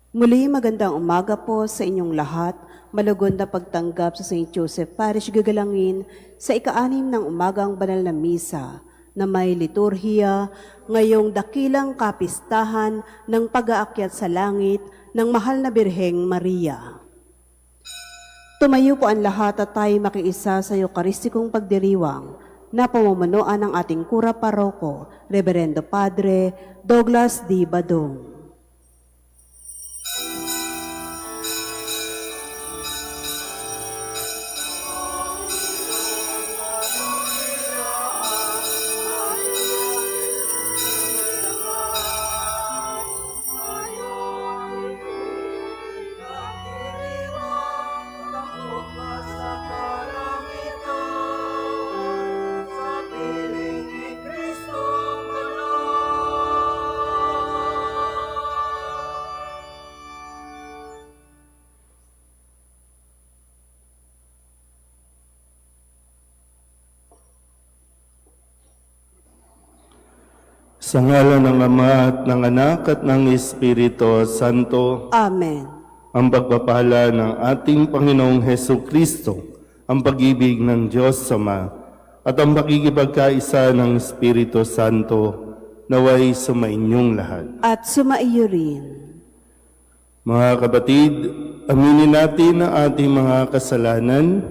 Muli magandang umaga po sa inyong lahat. Malugod na pagtanggap sa St. Joseph Parish Gagalangin sa ika-6 ng umagang banal na misa na may liturhiya ngayong dakilang kapistahan ng pag-aakyat sa langit ng mahal na Birheng Maria. Tumayo po ang lahat at tayo makiisa sa Eukaristikong pagdiriwang na pamumunuan ng ating Kura Paroko, Reverendo Padre Douglas D. Badong. Sa ngalan ng Ama at ng Anak at ng Espiritu Santo. Amen. Ang pagpapala ng ating Panginoong Heso Kristo, ang pag-ibig ng Diyos Ama, at ang pakikipagkaisa ng Espiritu Santo, naway sumainyong lahat. At sumaiyo rin. Mga kapatid, aminin natin ang ating mga kasalanan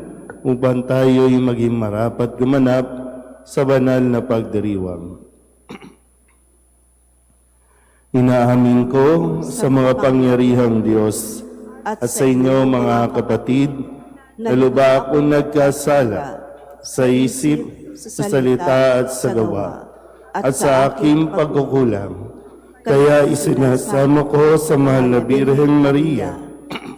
upang tayo'y maging marapat gumanap sa banal na pagdiriwang. Inaamin ko sa mga pangyarihang Diyos at sa inyo mga kapatid na lubha akong nagkasala sa isip, sa salita at sa gawa at sa aking pagkukulang. Kaya isinasama ko sa mahal na Birheng Maria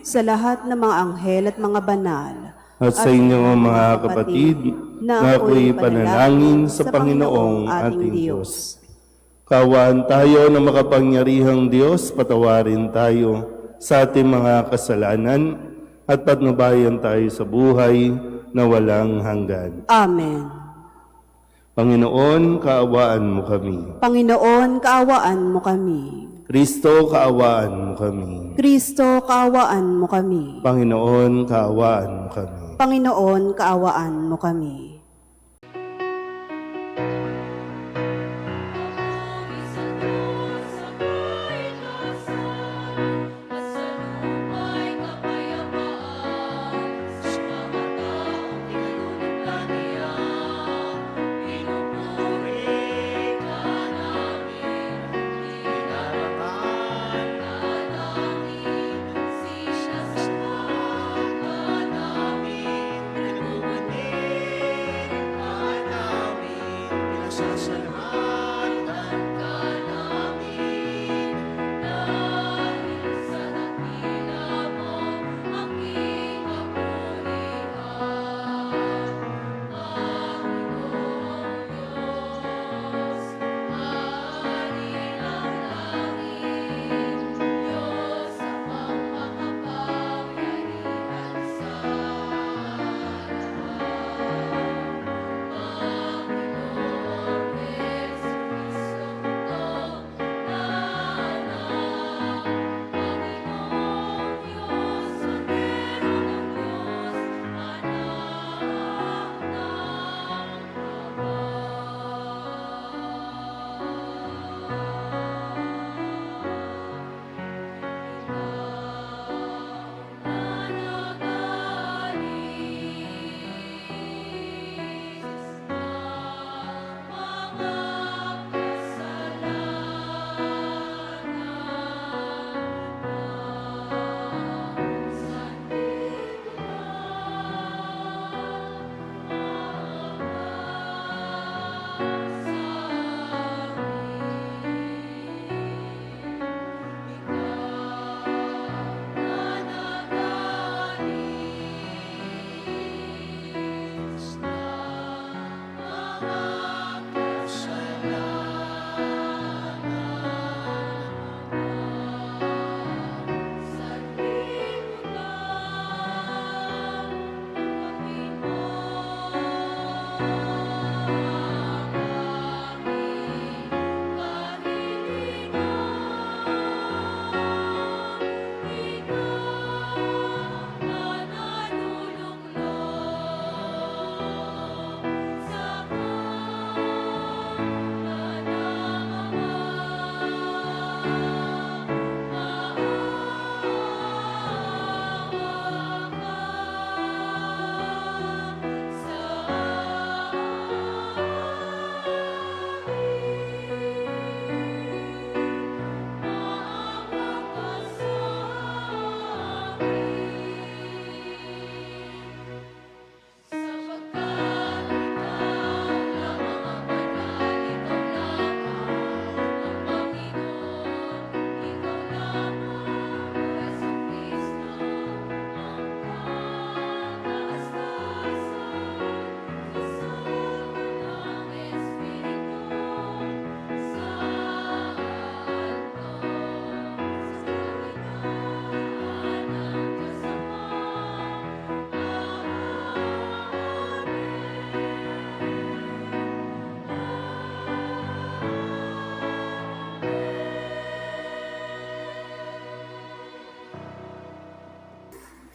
sa lahat ng mga anghel at mga banal at sa inyo mga kapatid na ako'y panalangin sa Panginoong ating Diyos. Kaawaan tayo ng makapangyarihang Diyos, patawarin tayo sa ating mga kasalanan at patnubayan tayo sa buhay na walang hanggan. Amen. Panginoon, kaawaan mo kami. Panginoon, kaawaan mo kami. Kristo, kaawaan mo kami. Kristo, kaawaan mo kami. Panginoon, kaawaan mo kami. Panginoon, kaawaan mo kami.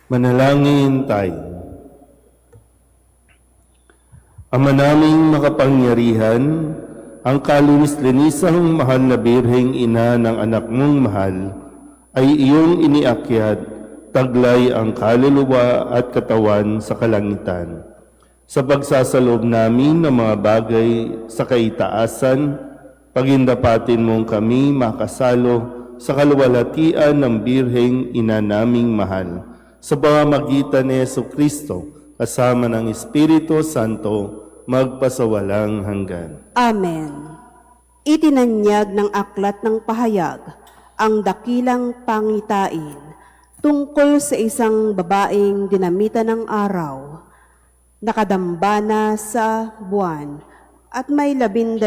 Manalangin tayo. Ama naming makapangyarihan, ang kalunis-linisang mahal na Birheng Ina ng anak mong mahal, ay iyong iniakyat, taglay ang kaluluwa at katawan sa kalangitan. Sa pagsasalob namin ng mga bagay sa kaitaasan, pagindapatin mong kami makasalo sa kaluwalhatian ng Birheng Ina naming mahal, sa pamamagitan ni Jesucristo, kasama ng Espiritu Santo, magpasawalang hanggan. Amen. Itinanyag ng aklat ng pahayag ang dakilang pangitain tungkol sa isang babaeng dinamitan ng araw, nakadambana sa buwan at may 12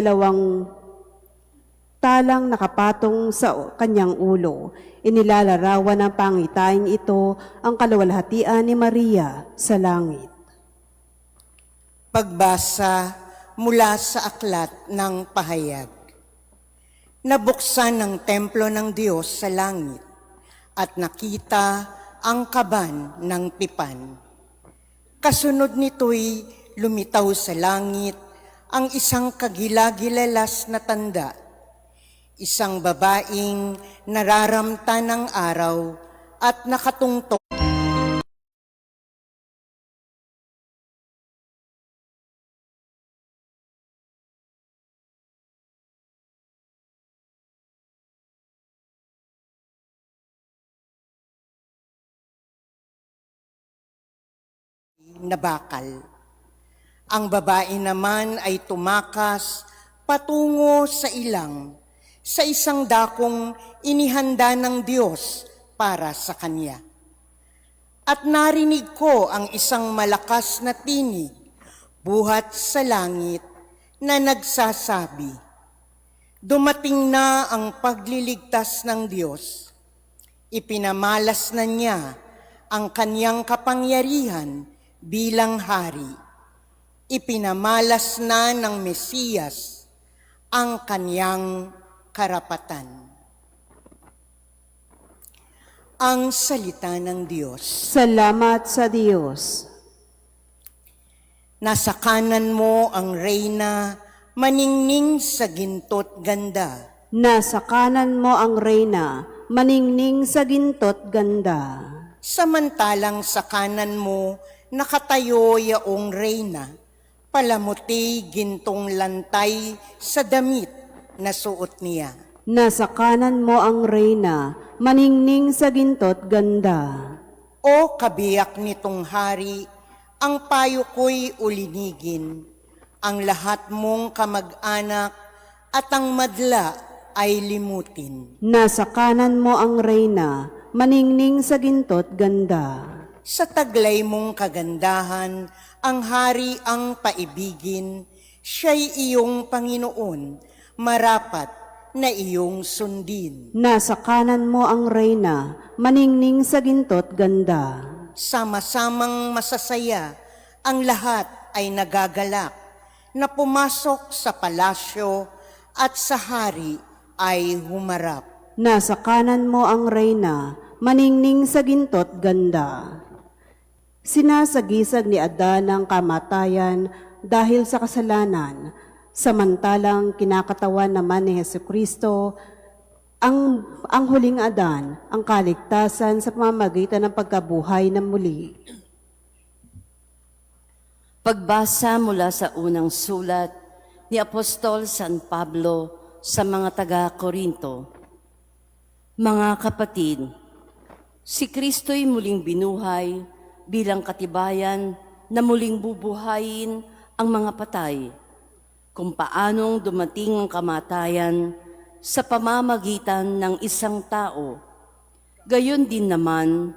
talang nakapatong sa kanyang ulo. Inilalarawan ng pangitain ito ang kaluwalhatian ni Maria sa langit. Pagbasa mula sa aklat ng pahayag. Nabuksan ng templo ng Diyos sa langit at nakita ang kaban ng tipan. Kasunod nito'y lumitaw sa langit ang isang kagilagilalas na tanda, isang babaeng nararamta ng araw at nakatungtong na bakal. Ang babae naman ay tumakas patungo sa ilang, sa isang dakong inihanda ng Diyos para sa kanya. At narinig ko ang isang malakas na tinig buhat sa langit na nagsasabi, "Dumating na ang pagliligtas ng Diyos. Ipinamalas na niya ang kanyang kapangyarihan bilang hari. Ipinamalas na ng Mesiyas ang kanyang karapatan." Ang salita ng Diyos. Salamat sa Diyos. Nasa kanan mo ang reyna, maningning sa ginto't ganda. Nasa kanan mo ang reyna, maningning sa ginto't ganda. Samantalang sa kanan mo, nakatayo yaong reyna, palamuti gintong lantay sa damit na suot niya. Nasa kanan mo ang reyna, maningning sa ginto't ganda. O kabiyak nitong hari, ang payo ko'y ulinigin, ang lahat mong kamag-anak at ang madla ay limutin. Nasa kanan mo ang reyna, maningning sa ginto't ganda. Sa taglay mong kagandahan, ang hari ang paibigin, siya'y iyong Panginoon, marapat na iyong sundin. Nasa kanan mo ang reyna, maningning sa ginto't ganda. Sama-samang masasaya, ang lahat ay nagagalak, na pumasok sa palasyo at sa hari ay humarap. Nasa kanan mo ang reyna, maningning sa ginto't ganda. Sinasagisag ni Adan ang kamatayan dahil sa kasalanan, samantalang kinakatawan naman ni Jesucristo ang huling Adan, ang kaligtasan sa pamamagitan ng pagkabuhay na muli. Pagbasa mula sa unang sulat ni Apostol San Pablo sa mga taga-Korinto. Mga kapatid, si Kristo'y muling binuhay bilang katibayan na muling bubuhayin ang mga patay, kung paanong dumating ang kamatayan sa pamamagitan ng isang tao. Gayon din naman,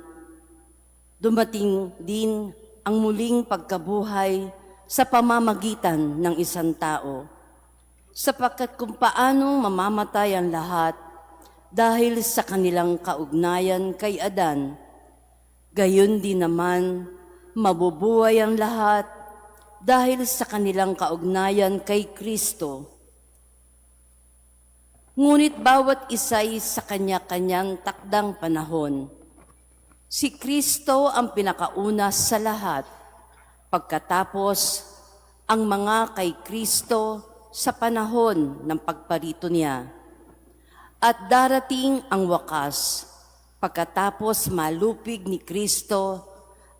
dumating din ang muling pagkabuhay sa pamamagitan ng isang tao, sapagkat kung paanong mamamatay ang lahat dahil sa kanilang kaugnayan kay Adan, gayon din naman mabubuhay ang lahat dahil sa kanilang kaugnayan kay Kristo. Ngunit bawat isa'y sa kanya-kanyang takdang panahon. Si Kristo ang pinakauna sa lahat, pagkatapos ang mga kay Kristo sa panahon ng pagparito niya. At darating ang wakas, pagkatapos malupig ni Kristo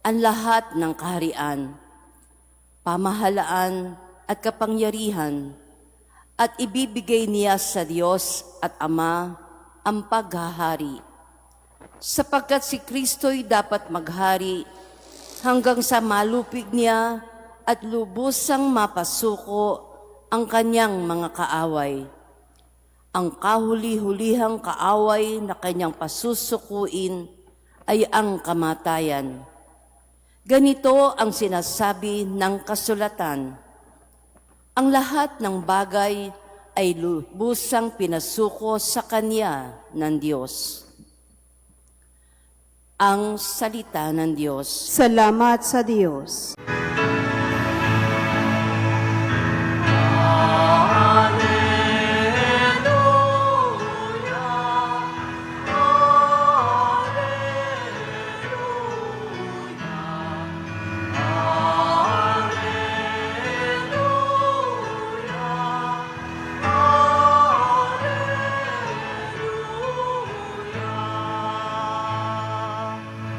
ang lahat ng kaharian, pamahalaan at kapangyarihan, at ibibigay niya sa Diyos at Ama ang paghahari. Sapagkat si Kristo'y dapat maghari hanggang sa malupig niya at lubusang mapasuko ang kanyang mga kaaway. Ang kahuli-hulihang kaaway na kanyang pasusukuin ay ang kamatayan. Ganito ang sinasabi ng kasulatan: ang lahat ng bagay ay lubusang pinasuko sa Kanya ng Diyos. Ang salita ng Diyos. Salamat sa Diyos.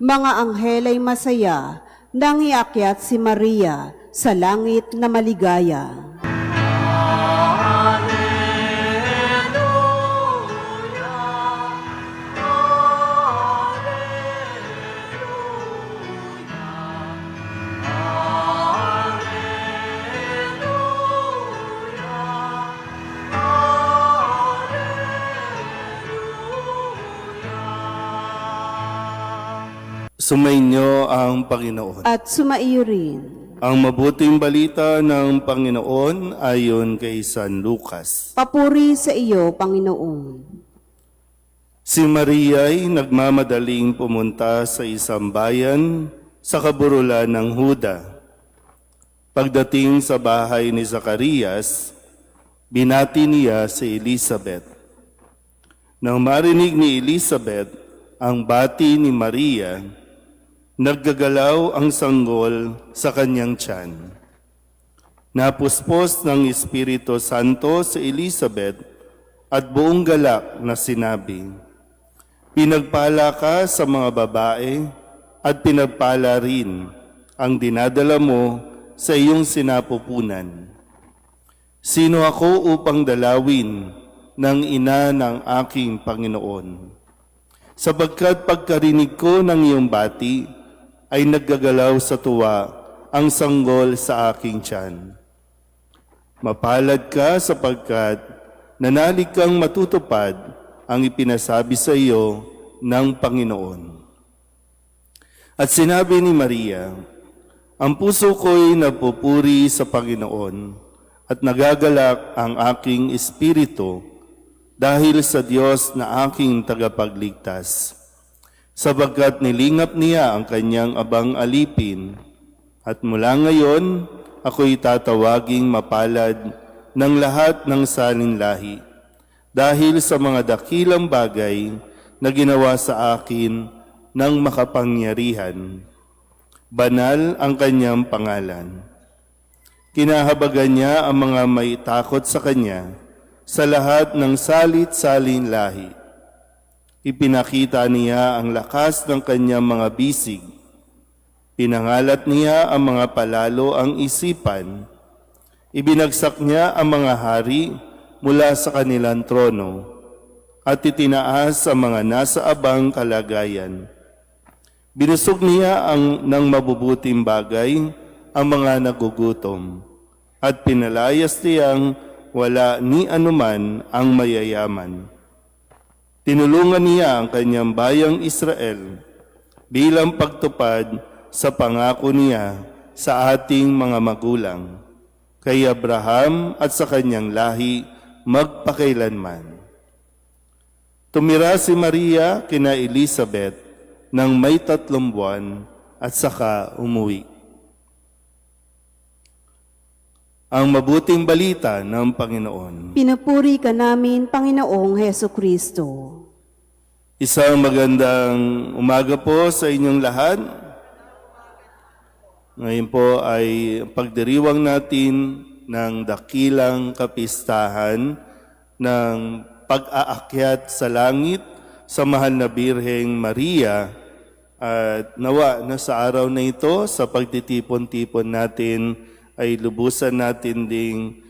Mga anghel ay masaya nang iakyat si Maria sa langit na maligaya. Sumainyo ang Panginoon. At sumaiyo rin. Ang mabuting balita ng Panginoon ayon kay San Lucas. Papuri sa iyo, Panginoon. Si Maria ay nagmamadaling pumunta sa isang bayan sa kaburulan ng Huda. Pagdating sa bahay ni Zacarias, binati niya si Elizabeth. Nang marinig ni Elizabeth ang bati ni Maria, naggagalaw ang sanggol sa kanyang tiyan. Napuspos ng Espiritu Santo si Elizabeth at buong galak na sinabi, "Pinagpala ka sa mga babae at pinagpala rin ang dinadala mo sa iyong sinapupunan. Sino ako upang dalawin ng ina ng aking Panginoon? Sapagkat pagkarinig ko ng iyong bati, ay naggagalaw sa tuwa ang sanggol sa aking tiyan. Mapalad ka sapagkat nanalig kang matutupad ang ipinasabi sa iyo ng Panginoon." At sinabi ni Maria, "Ang puso ko'y napupuri sa Panginoon at nagagalak ang aking espiritu dahil sa Diyos na aking tagapagligtas. Sapagkat nilingap niya ang kanyang abang alipin, at mula ngayon ako'y tatawaging mapalad ng lahat ng salinlahi, dahil sa mga dakilang bagay na ginawa sa akin ng makapangyarihan. Banal ang kanyang pangalan. Kinahabagan niya ang mga may takot sa kanya sa lahat ng salit-salin lahi. Ipinakita niya ang lakas ng kanyang mga bisig. Pinangalat niya ang mga palalo ang isipan. Ibinagsak niya ang mga hari mula sa kanilang trono at itinaas ang mga nasa abang kalagayan. Binusog niya ng mabubuting bagay ang mga nagugutom at pinalayas niyang wala ni anuman ang mayayaman. Tinulungan niya ang kanyang bayang Israel bilang pagtupad sa pangako niya sa ating mga magulang, kay Abraham at sa kanyang lahi magpakailanman." Tumira si Maria kina Elizabeth ng may 3 buwan at saka umuwi. Ang mabuting balita ng Panginoon. Pinupuri ka namin, Panginoong Heso Kristo. Isang magandang umaga po sa inyong lahat. Ngayon po ay pagdiriwang natin ng dakilang kapistahan ng pag-aakyat sa langit sa mahal na Birheng Maria. At nawa na sa araw na ito, sa pagtitipon-tipon natin, ay lubusan natin ding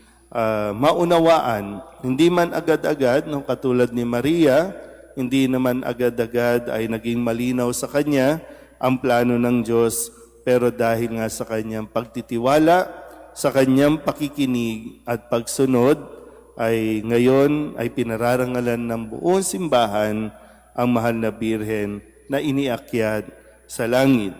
maunawaan. Hindi man agad-agad, no, katulad ni Maria, hindi naman agad-agad ay naging malinaw sa kanya ang plano ng Diyos, pero dahil nga sa kanyang pagtitiwala, sa kanyang pakikinig at pagsunod, ay ngayon ay pinararangalan ng buong simbahan ang mahal na Birhen na iniakyat sa langit.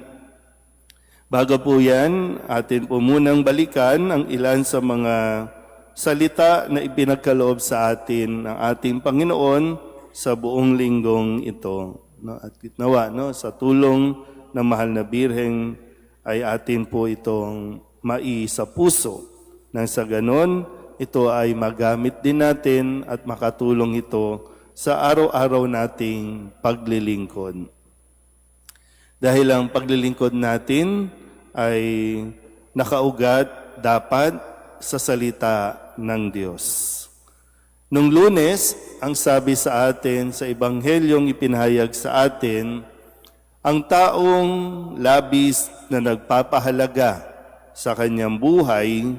Bago po yan, atin po munang balikan ang ilan sa mga salita na ipinagkaloob sa atin ng ating Panginoon sa buong linggong ito. No? At nawa, no, sa tulong ng mahal na Birheng ay atin po itong sa puso. Nang sa ganon, ito ay magamit din natin at makatulong ito sa araw-araw nating paglilingkod. Dahil ang paglilingkod natin ay nakaugat dapat sa salita ng Diyos. Nung Lunes, ang sabi sa atin sa Ebanghelyong ipinahayag sa atin, ang taong labis na nagpapahalaga sa kanyang buhay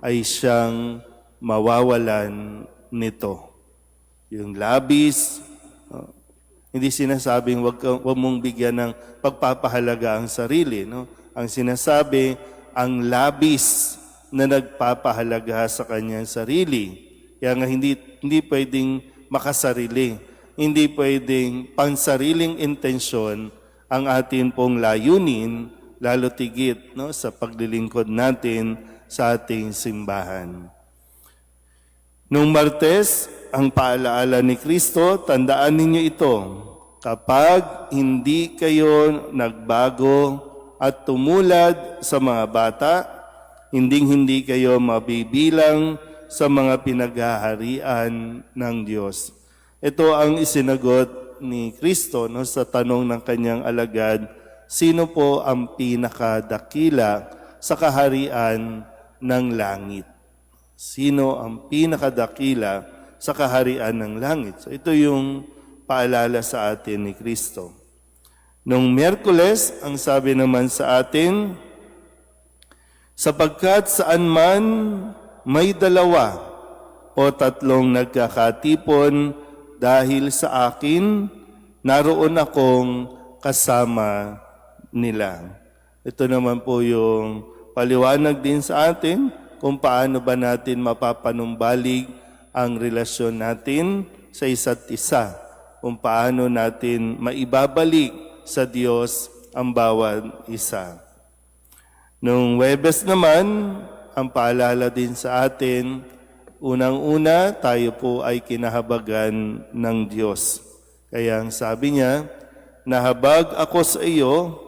ay siyang mawawalan nito. Yung labis, hindi sinasabing wag mong bigyan ng pagpapahalaga ang sarili. No? Ang sinasabi, ang labis na nagpapahalaga sa kanyang sarili. Kaya nga hindi pwedeng makasarili. Hindi pwedeng pansariling intensyon ang atin pong layunin, lalo tigit, no, sa paglilingkod natin sa ating simbahan. Nung Martes, ang paalaala ni Kristo, tandaan ninyo ito, kapag hindi kayo nagbago at tumulad sa mga bata, hindi kayo mabibilang sa mga pinaghaharian ng Diyos. Ito ang isinagot ni Kristo, no, sa tanong ng kanyang alagad, sino po ang pinakadakila sa kaharian ng langit? Sino ang pinakadakila sa kaharian ng langit? So ito yung paalala sa atin ni Kristo. Nung Miyerkules, ang sabi naman sa atin, sapagkat saan man may dalawa o tatlong nagkakatipon dahil sa akin, naroon akong kasama nila. Ito naman po yung paliwanag din sa atin kung paano ba natin mapapanumbalik ang relasyon natin sa isa't isa. Kung paano natin maibabalik sa Diyos ang bawat isa. Nung Huwebes naman, ang paalala din sa atin, unang-una, tayo po ay kinahabagan ng Diyos. Kaya ang sabi niya, nahabag ako sa iyo,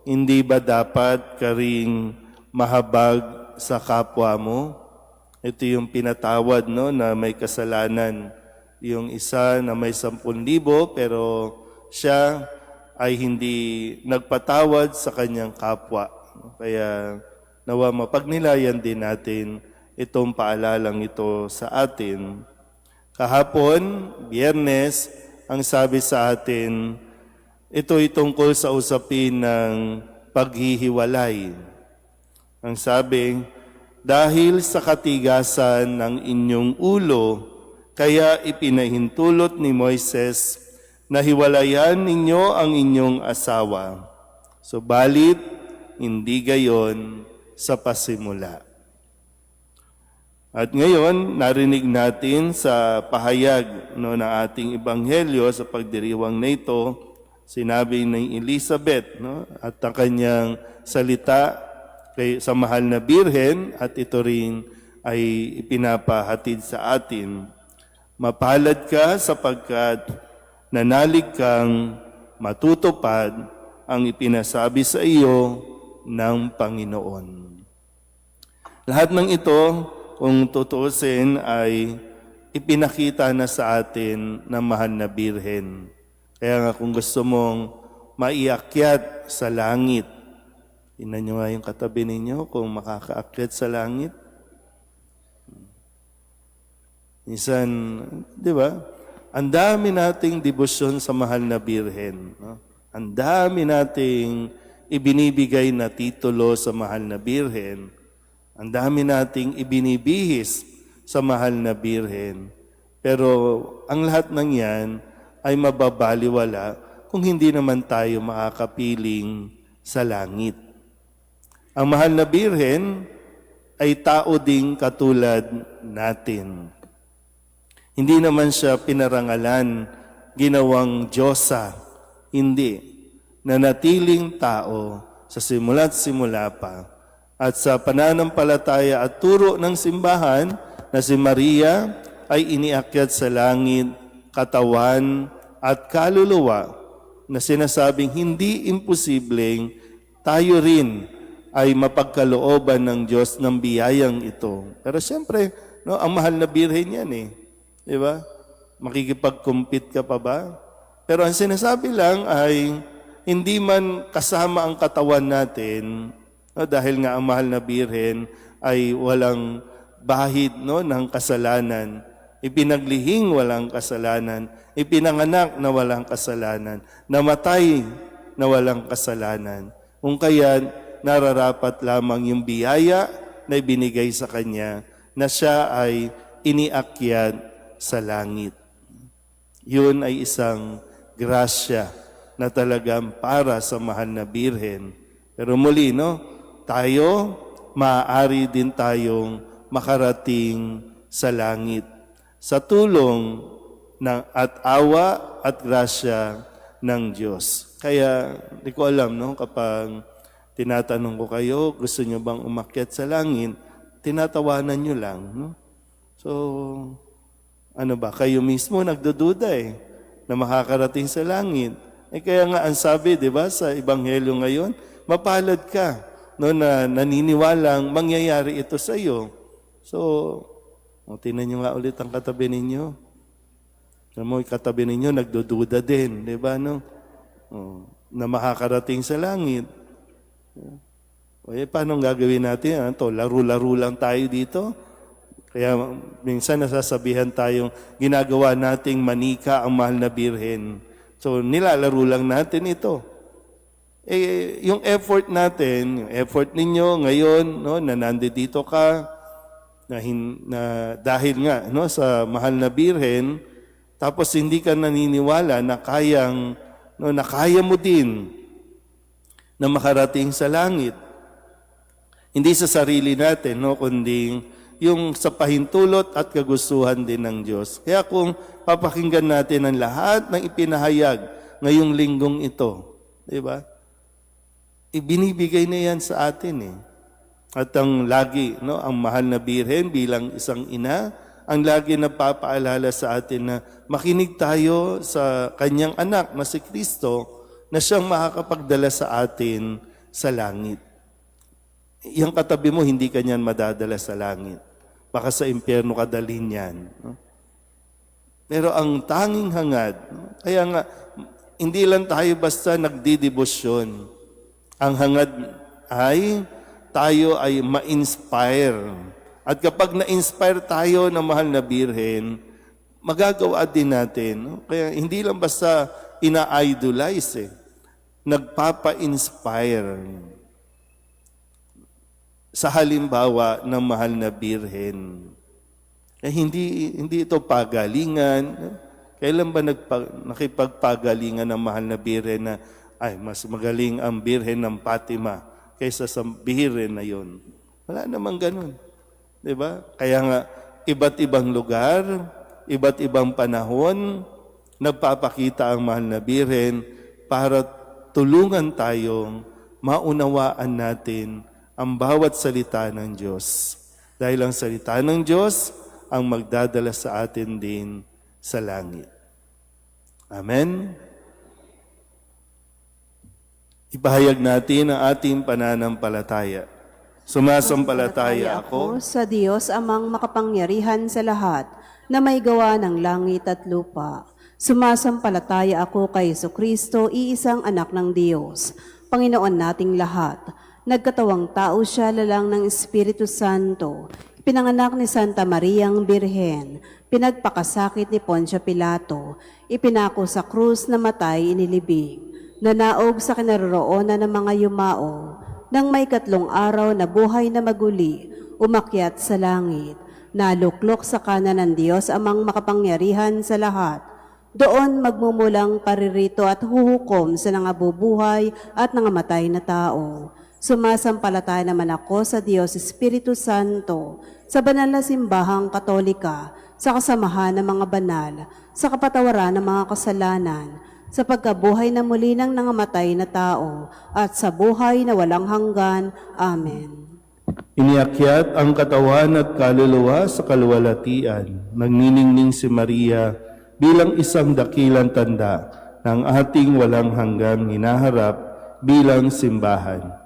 hindi ba dapat ka ring mahabag sa kapwa mo? Ito yung pinatawad, no, na may kasalanan. Yung isa na may 10,000 pero siya ay hindi nagpatawad sa kanyang kapwa. Kaya nawa mapagnilayan din natin itong paalalang ito sa atin. Kahapon, Biyernes, ang sabi sa atin, ito'y tungkol sa usapin ng paghihiwalay. Ang sabi, dahil sa katigasan ng inyong ulo, kaya ipinahintulot ni Moises na hiwalayan ninyo ang inyong asawa. Subalit, hindi gayon sa pasimula. At ngayon, narinig natin sa pahayag, no, ng ating ebanghelyo sa pagdiriwang na ito, sinabi ni Elizabeth, no, at ang kanyang salita sa mahal na Birhen, at ito rin ay ipinapahatid sa atin. Mapalad ka sapagkat nanalig kang matutupad ang ipinasabi sa iyo ng Panginoon. Lahat ng ito, kung tutuusin, ay ipinakita na sa atin ng mahal na Birhen. Kaya nga kung gusto mong maiakyat sa langit, tingnan nyo nga yung katabi ninyo kung makakaakyat sa langit. Minsan, di ba? Ang dami nating debosyon sa mahal na Birhen. No? Ang dami nating ibinibigay na titulo sa mahal na Birhen. Ang dami nating ibinibihis sa mahal na Birhen. Pero ang lahat ng yan ay mababaliwala kung hindi naman tayo makakapiling sa langit. Ang mahal na Birhen ay tao ding katulad natin. Hindi naman siya pinarangalan, ginawang Diyosa. Hindi. Nanatiling tao sa simula't simula pa. At sa pananampalataya at turo ng simbahan na si Maria ay iniakyat sa langit, katawan at kaluluwa na sinasabing hindi imposibleng tayo rin ay mapagkalooban ng Diyos ng biyayang ito. Pero siyempre, no, ang mahal na Birhen yan eh. Di ba? Makikipag-compete ka pa ba? Pero ang sinasabi lang ay hindi man kasama ang katawan natin, no, dahil nga ang mahal na Birhen ay walang bahid, no, ng kasalanan. Ipinaglihing walang kasalanan. Ipinanganak na walang kasalanan. Namatay na walang kasalanan. Kung kaya nararapat lamang yung biyaya na ibinigay sa kanya na siya ay iniakyat sa langit. Yun ay isang grasya na talagang para sa mahal na Birhen. Pero muli, no, tayo, maaari din tayong makarating sa langit sa tulong at awa at grasya ng Diyos. Kaya, di ko alam, no, kapag tinatanong ko kayo, gusto nyo bang umakyat sa langit, tinatawanan nyo lang. No? So, ano ba, kayo mismo nagdududa na makakarating sa langit. Kaya nga ang sabi, di ba, sa Ebanghelyo ngayon, mapalad ka, no, na naniniwalang mangyayari ito sa iyo. So, tingnan nyo nga ulit ang katabi ninyo. Alam mo, katabi ninyo, nagdududa din, di ba, no? Na makakarating sa langit. Paano gagawin natin? Laro-laro lang tayo dito? Kaya minsan nasasabihan tayong ginagawa nating manika ang mahal na Birhen. So, nilalaro lang natin ito. Yung effort natin, yung effort ninyo ngayon, no, na nandito ka, na dahil nga, no, sa mahal na Birhen, tapos hindi ka naniniwala na na kaya mo din na makarating sa langit. Hindi sa sarili natin, no, kundi yung sa pahintulot at kagustuhan din ng Diyos. Kaya kung papakinggan natin ang lahat ng ipinahayag ngayong linggong ito, di ba? Ibinibigay na yan sa atin . At ang lagi, no, ang mahal na Birhen bilang isang ina, ang lagi na papaalala sa atin na makinig tayo sa kanyang anak na si Kristo na siyang makakapagdala sa atin sa langit. Yung katabi mo, hindi ka niyan madadala sa langit. Baka sa impyerno ka dalhin yan. No? Pero ang tanging hangad, no? Kaya nga, hindi lang tayo basta nagdidebosyon. Ang hangad ay tayo ay ma-inspire. At kapag na-inspire tayo ng mahal na Birhen, magagawa din natin. No? Kaya hindi lang basta ina-idolize nagpapa-inspire sa halimbawa ng mahal na Birhen. Hindi ito pagalingan. Kailan ba nakipagpagalingan ng mahal na Birhen na mas magaling ang Birhen ng Fatima kaysa sa Birhen na yon? Wala namang ganun. Diba? Kaya nga, iba't ibang lugar, iba't ibang panahon, nagpapakita ang mahal na Birhen para tulungan tayong maunawaan natin ang bawat salita ng Diyos. Dahil ang salita ng Diyos ang magdadala sa atin din sa langit. Amen? Ipahayag natin ang ating pananampalataya. Sumasampalataya ako sa Diyos amang makapangyarihan sa lahat na may gawa ng langit at lupa. Sumasampalataya ako kay Jesucristo, iisang anak ng Diyos, Panginoon nating lahat. Nagkatawang tao siya, lalang ng Espiritu Santo. Pinanganak ni Santa Mariang Birhen, pinagpakasakit ni Poncio Pilato, ipinako sa krus, namatay, inilibing, nanaog sa kinaroroonan ng mga yumao, nang may 3 araw na buhay na maguli, umakyat sa langit, naluklok sa kanan ng Diyos amang makapangyarihan sa lahat. Doon magmumulang paririto at huhukom sa nangabubuhay at nangamatay na tao. Sumasampalataya naman ako sa Diyos Espiritu Santo, sa banal na simbahang katolika, sa kasamahan ng mga banal, sa kapatawaran ng mga kasalanan, sa pagkabuhay na muli ng nangamatay na tao, at sa buhay na walang hanggan. Amen. Iniakyat ang katawan at kaluluwa sa kaluwalhatian. Nagniningning si Maria bilang isang dakilang tanda ng ating walang hanggang hinaharap bilang simbahan.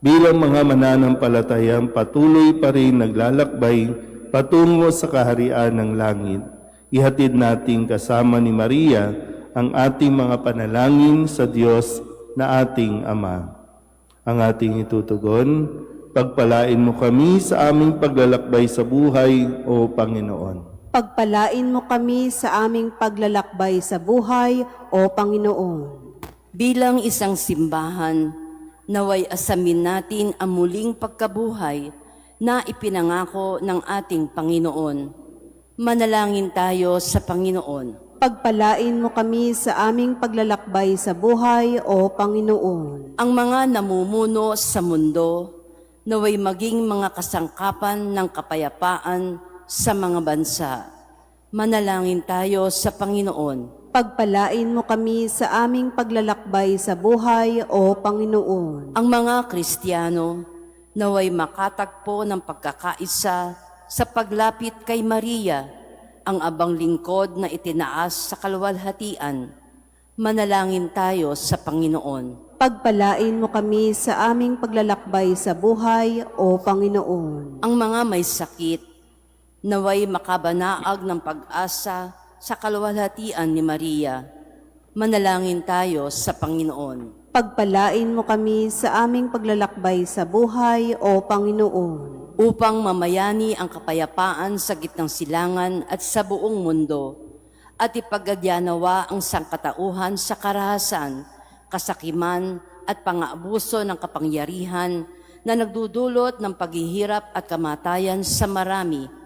Bilang mga mananampalatayang patuloy pa rin naglalakbay patungo sa kaharian ng langit, ihatid nating kasama ni Maria ang ating mga panalangin sa Diyos na ating Ama. Ang ating itutugon, pagpalain mo kami sa aming paglalakbay sa buhay, O Panginoon. Pagpalain mo kami sa aming paglalakbay sa buhay, O Panginoon. Bilang isang simbahan, naway asamin natin ang muling pagkabuhay na ipinangako ng ating Panginoon. Manalangin tayo sa Panginoon. Pagpalain mo kami sa aming paglalakbay sa buhay, O Panginoon. Ang mga namumuno sa mundo, naway maging mga kasangkapan ng kapayapaan sa mga bansa. Manalangin tayo sa Panginoon. Pagpalain mo kami sa aming paglalakbay sa buhay, O Panginoon. Ang mga Kristiyano, naway makatagpo ng pagkakaisa sa paglapit kay Maria, ang abang lingkod na itinaas sa kaluwalhatian. Manalangin tayo sa Panginoon. Pagpalain mo kami sa aming paglalakbay sa buhay, O Panginoon. Ang mga may sakit, naway makabanaag ng pag-asa sa kaluwalhatian ni Maria. Manalangin tayo sa Panginoon. Pagpalain mo kami sa aming paglalakbay sa buhay, O Panginoon. Upang mamayani ang kapayapaan sa gitnang silangan at sa buong mundo, at ipagadya-nawa ang sangkatauhan sa karahasan, kasakiman at pang-aabuso ng kapangyarihan na nagdudulot ng paghihirap at kamatayan sa marami.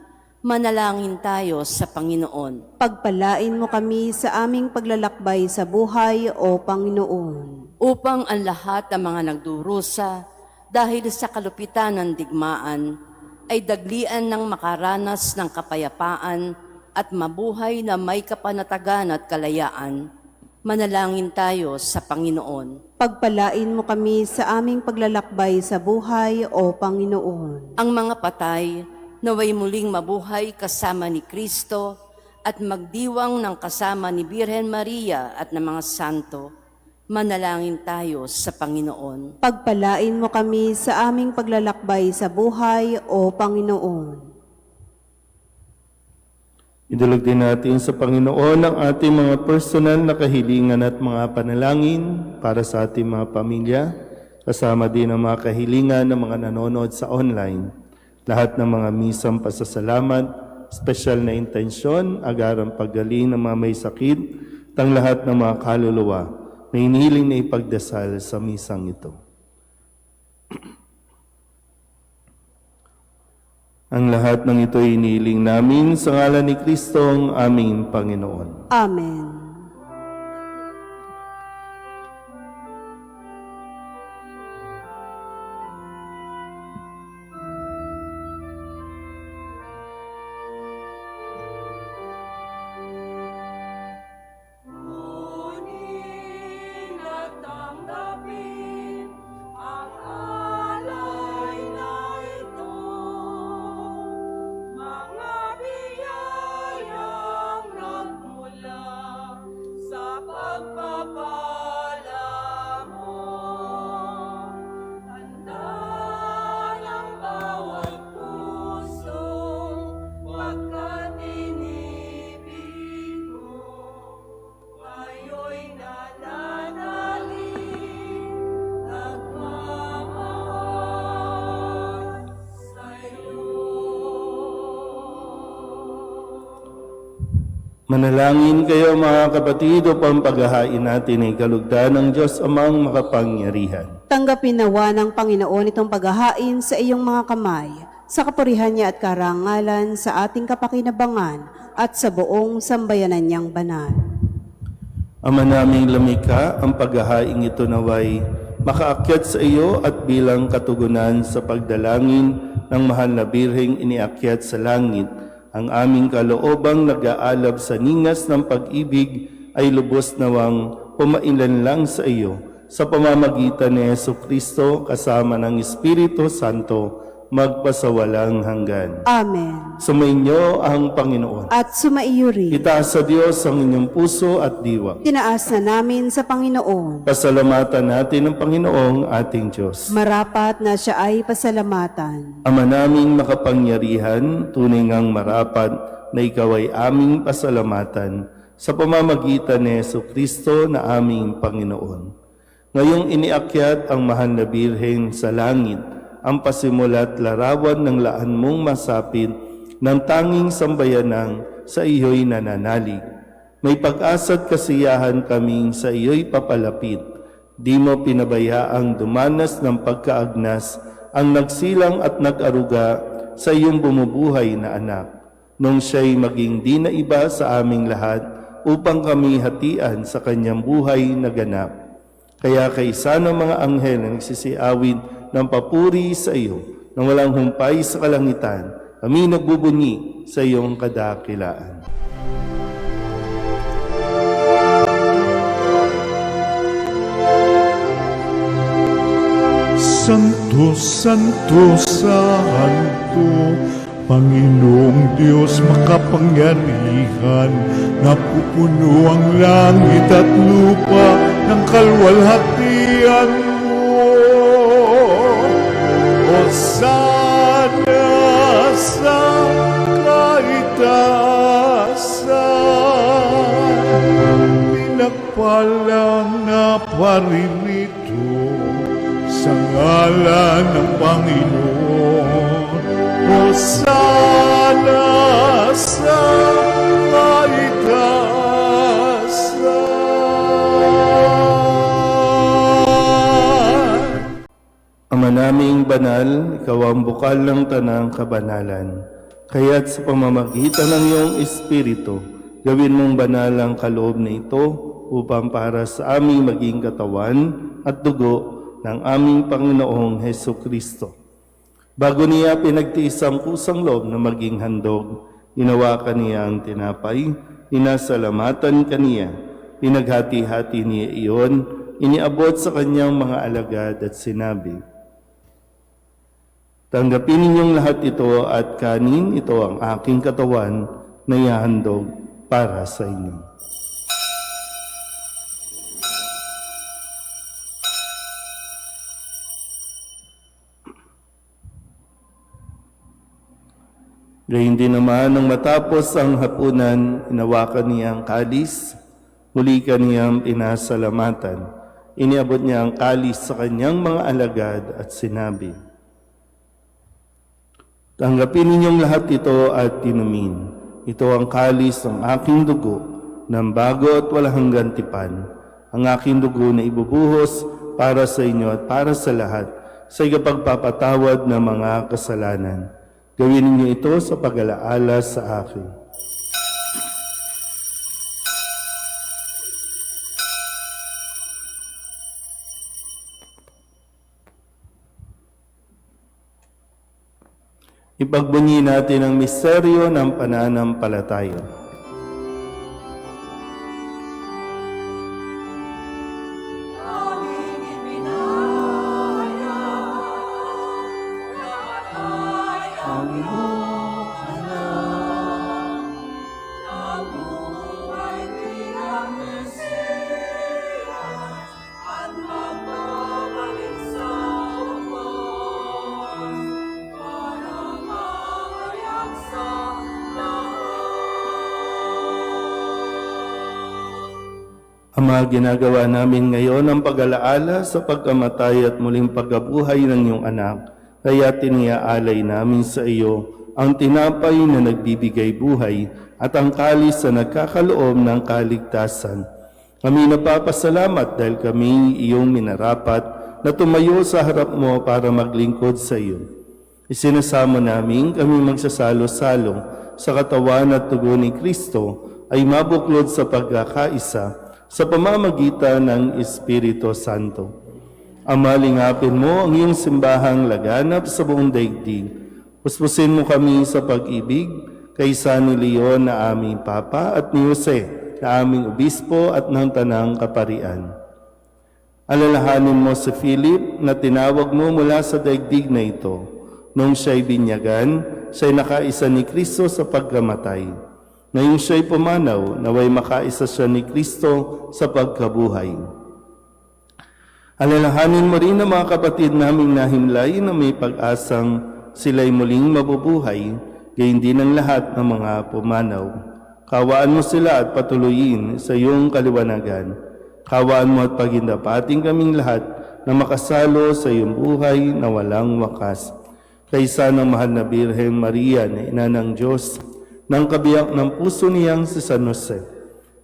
Manalangin tayo sa Panginoon. Pagpalain mo kami sa aming paglalakbay sa buhay, O Panginoon. Upang ang lahat ng mga nagdurusa dahil sa kalupitan ng digmaan ay daglian ng makaranas ng kapayapaan at mabuhay na may kapanatagan at kalayaan. Manalangin tayo sa Panginoon. Pagpalain mo kami sa aming paglalakbay sa buhay, O Panginoon. Ang mga patay, naway muling mabuhay kasama ni Kristo at magdiwang ng kasama ni Birhen Maria at ng mga santo. Manalangin tayo sa Panginoon. Pagpalain mo kami sa aming paglalakbay sa buhay, O Panginoon. Idulog din natin sa Panginoon ang ating mga personal na kahilingan at mga panalangin para sa ating mga pamilya, kasama din ang mga kahilingan ng mga nanonood sa online. Lahat ng mga misang pasasalamat, special na intensyon, agarang paggaling ng mga may sakit, tang lahat ng mga kaluluwa na inihiling na ipagdasal sa misang ito. Ang lahat ng ito ay inihiling namin sa ngalan ni Kristo ang aming Panginoon. Amen. Mga biyayang nagmula Manalangin kayo mga kapatid upang paghahain natin ay kalugdan ng Diyos Amang makapangyarihan. Tanggapin nawa ng Panginoon itong paghahain sa iyong mga kamay, sa kapurihan niya at karangalan sa ating kapakinabangan at sa buong sambayanan niyang banal. Ama naming lumikha, ang paghahain ito naway makaakyat sa iyo at bilang katugunan sa pagdalangin ng mahal na Birheng iniakyat sa langit, ang aming kaloobang nag-aalab sa ningas ng pag-ibig ay lubos nawang pumailan lang sa iyo sa pamamagitan ni Jesucristo kasama ng Espiritu Santo magpasawalang hanggan. Amen. Sumainyo ang Panginoon. At sumaiyo rin. Itaas sa Diyos ang inyong puso at diwa. Tinaas na namin sa Panginoon. Pasalamatan natin ang Panginoong ating Diyos. Marapat na siya ay pasalamatan. Ama naming makapangyarihan, tunay ngang marapat na ikaw ay aming pasalamatan sa pamamagitan ni Jesucristo na aming Panginoon. Ngayong iniakyat ang mahal na Birhen sa langit, ang pasimula't larawan ng laan mong masapit ng tanging sambayanang sa iyo'y nananalig. May pag-asa't kasiyahan kaming sa iyo'y papalapit. Di mo pinabayaang dumanas ng pagkaagnas ang nagsilang at nag-aruga sa iyong bumubuhay na anak. Nung siya'y maging di na iba sa aming lahat upang kami hatian sa kanyang buhay na ganap. Kaya kaisa ng mga anghel na nagsisiawid ng papuri sa iyo, nang walang humpay sa kalangitan, kami nagbubunyi sa iyong kadakilaan. Santo, Santo, Santo, Panginoong Diyos makapangyarihan, napupuno ang langit at lupa ng kalwalhatian mo. Hosana sa kaitaasan, pinagpalang na paririto sa ngalan ng Panginoon. Hosana sa kaitaasan. Ama naming banal, ikaw ang bukal ng tanang kabanalan. Kaya't sa pamamagitan ng iyong Espiritu, gawin mong banal ang kaloob na ito upang para sa aming maging katawan at dugo ng aming Panginoong Hesukristo. Bago niya pinagtiis ang kusang loob na maging handog, inawakan niya ang tinapay, inasalamatan kaniya, pinaghati-hati niya iyon, iniabot sa kanyang mga alagad at sinabi, "Tanggapin ninyong lahat ito at kanin, ito ang aking katawan na ihahandog para sa inyo." Gayun din naman, nang matapos ang hapunan, inawakan niya ang kalis, muli kaniyang pinasalamatan. Iniabot niya ang kalis sa kanyang mga alagad at sinabi, "Tanggapin ninyong lahat ito at inumin. Ito ang kalis ng aking dugo, ng bago at walang hanggang tipan. Ang aking dugo na ibubuhos para sa inyo at para sa lahat, sa ikapagpapatawad ng mga kasalanan. Gawin niyo ito sa pag-alaala sa akin." Ipagbunyi natin ang misteryo ng pananampalataya. Ama, ginagawa namin ngayon ang pag-alaala sa pagkamatay at muling pagkabuhay ng iyong anak. Kaya tiniaalay namin sa iyo ang tinapay na nagbibigay buhay at ang kalis na nagkakaloob ng kaligtasan. Kami napapasalamat dahil kami iyong minarapat na tumayo sa harap mo para maglingkod sa iyo. Isinasamo namin kami magsasalo-salo sa katawan at dugo ni Kristo ay mabuklod sa pagkakaisa sa pamamagitan ng Espiritu Santo. Amalingapin mo ang iyong simbahang laganap sa buong daigdig. Puspusin mo kami sa pag-ibig kaysa ni Leon na aming Papa at ni Jose na aming Obispo at ng Tanang Kaparian. Alalahanin mo si Philip na tinawag mo mula sa daigdig na ito. Nung siya'y binyagan, siya'y nakaisa ni Kristo sa pagkamatay. Ngayong siya'y pumanaw, naway makaisa siya ni Kristo sa pagkabuhay. Alalahanin mo rin ang mga kapatid naming nahimlay na may pag-asang sila'y muling mabubuhay, gayon din ang lahat ng mga pumanaw. Kawaan mo sila at patuloyin sa iyong kaliwanagan. Kawaan mo at pagindapating kaming lahat na makasalo sa iyong buhay na walang wakas. Kaysa ng mahal na Birhen Maria na ina ng Diyos, ng kabiyak ng puso niyang si San Jose,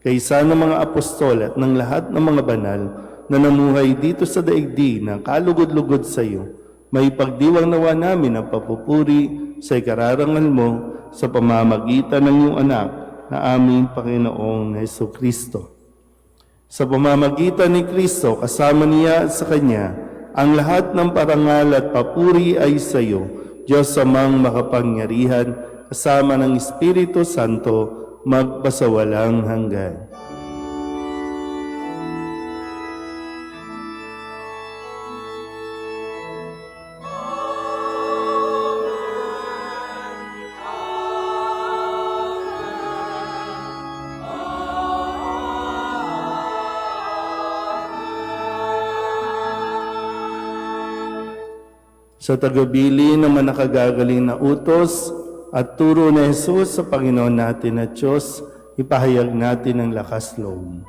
kaysa ng mga apostol at ng lahat ng mga banal na namuhay dito sa daigdig ng kalugod-lugod sa iyo, may pagdiwang nawa namin ang papupuri sa ikararangal mo sa pamamagitan ng iyong anak na aming Panginoong Hesukristo. Sa pamamagitan ni Kristo, kasama niya at sa Kanya, ang lahat ng parangal at papuri ay sa iyo, Diyos amang makapangyarihan, kasama ng Espiritu Santo, magpasawalang hanggan. Sa tagabili ng manakagagaling na utos at turo na Jesus sa Panginoon natin at Diyos, ipahayag natin ang lakas loob.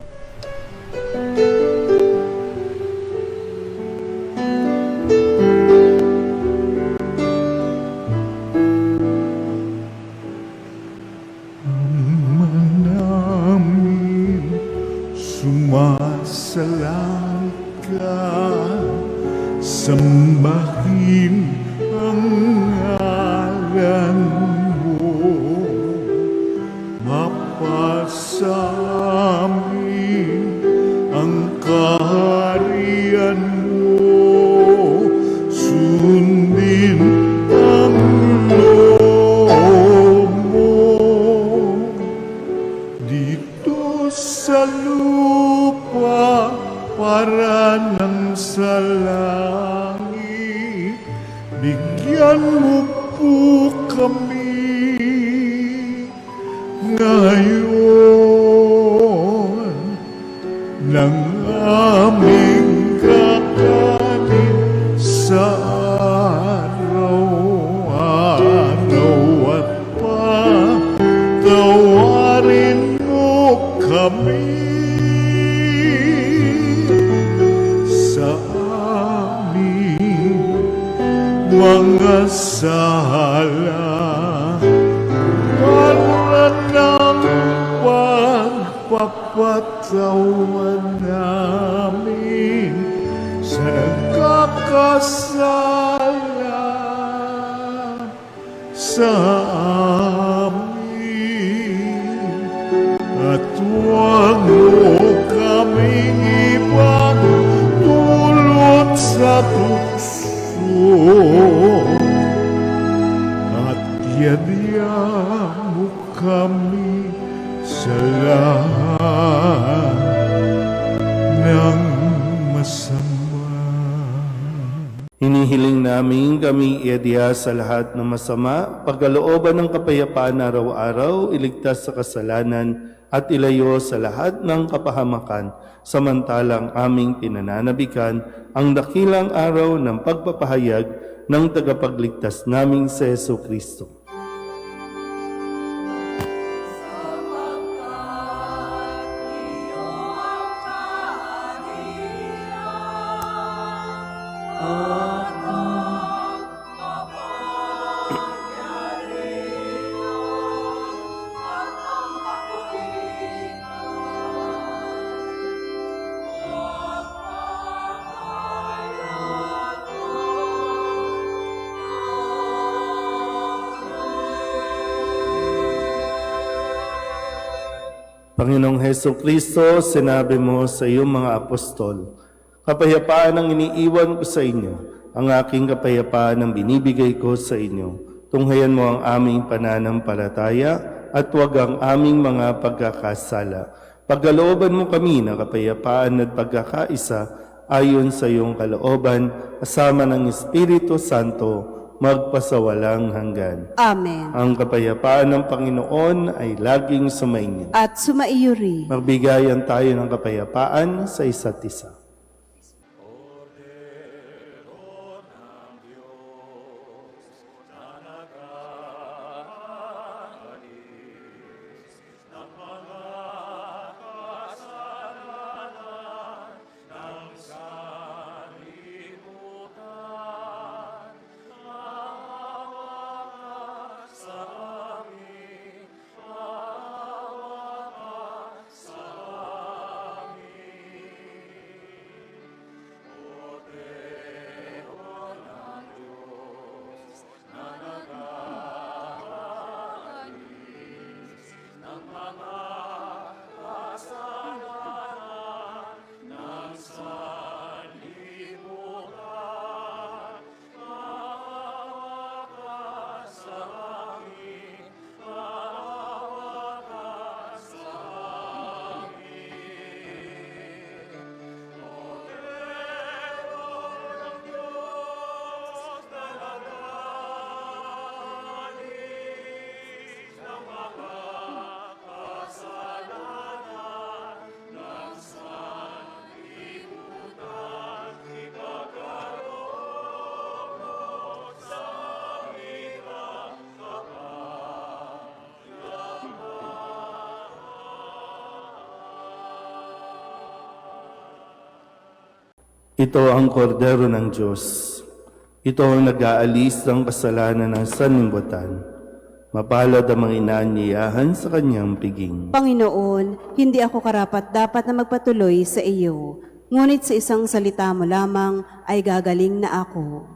Namin sumasalang ka, sambahin ang ngalan mo, mapasa amin ang kaharian mo, sundin ang loob mo, dito sa lupa para ng sa langit. Bigyan mo po kami ngayon ng aming kakanin sa araw-araw at patawarin mo kami sa aming mga sala, para ng pagpapatawan namin sa nagkakasala sa amin, at huwag mo kaming ibang dulot sa tukso, at yadya mo kami sa lahat ng masama. Hinihiling namin kami iadya sa lahat ng masama, pagkalooban ng kapayapaan araw-araw, iligtas sa kasalanan at ilayo sa lahat ng kapahamakan, samantalang aming pinananabikan ang dakilang araw ng pagpapahayag ng tagapagligtas naming si Jesucristo. Panginoong Heso Kristo, sinabi mo sa iyong mga apostol, kapayapaan ang iniiwan ko sa inyo, ang aking kapayapaan ang binibigay ko sa inyo. Tunghayan mo ang aming pananampalataya at huwag ang aming mga pagkakasala. Pagkalooban mo kami ng kapayapaan at pagkakaisa ayon sa iyong kalooban, kasama ng Espiritu Santo, magpasawalang hanggan. Amen. Ang kapayapaan ng Panginoon ay laging sumainyo. At sumaiyo rin. Magbigayan tayo ng kapayapaan sa isa't isa. Ito ang kordero ng Diyos. Ito ang nag-aalis ng kasalanan ng sanlibutan. Mapalad ang mga inaanyayahan sa kanyang piging. Panginoon, hindi ako karapat-dapat na magpatuloy sa iyo, ngunit sa isang salita mo lamang ay gagaling na ako.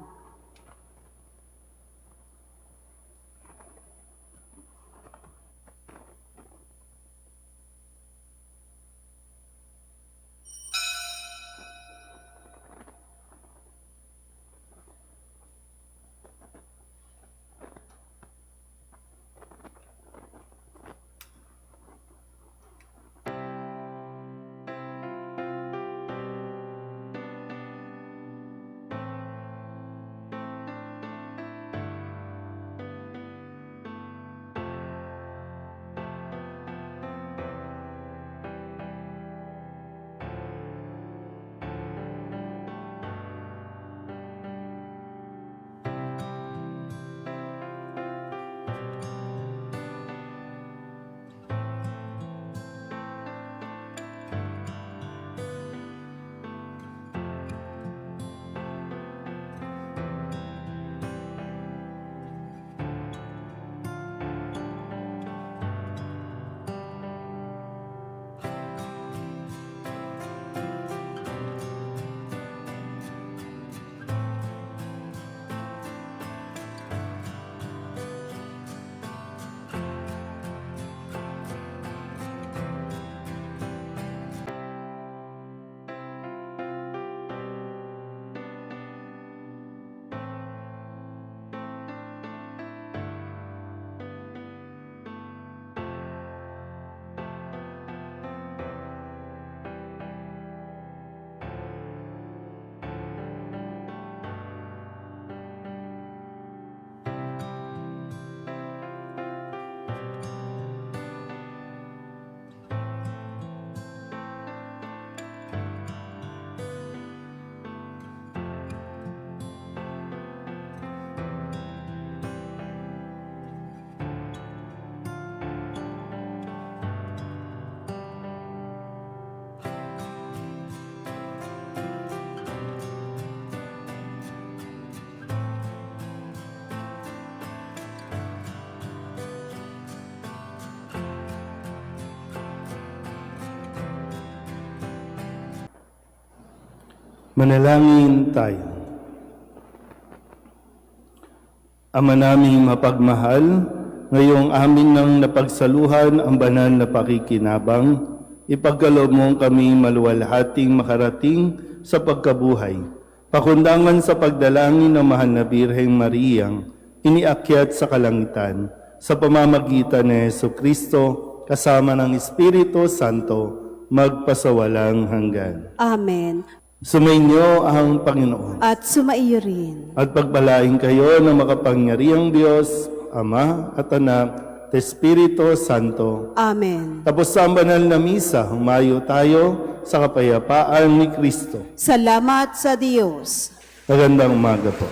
Manalangin tayo. Ama naming mapagmahal, Ngayong amin nang napagsaluhan ang banal na pakikinabang, ipagkaloob mo kami maluwalhating makarating sa pagkabuhay. Pakundangan sa pagdalangin ng mahal na Birheng Mariang, iniakyat sa kalangitan, sa pamamagitan ni Jesucristo, kasama ng Espiritu Santo, magpasawalang hanggan. Amen. Sumainyo ang Panginoon. At sumaiyo rin. At pagpalain kayo ng makapangyarihang Diyos, Ama at Anak, at Espiritu Santo. Amen. Tapos sa banal na misa, humayo tayo sa kapayapaan ni Kristo. Salamat sa Diyos. Magandang umaga po.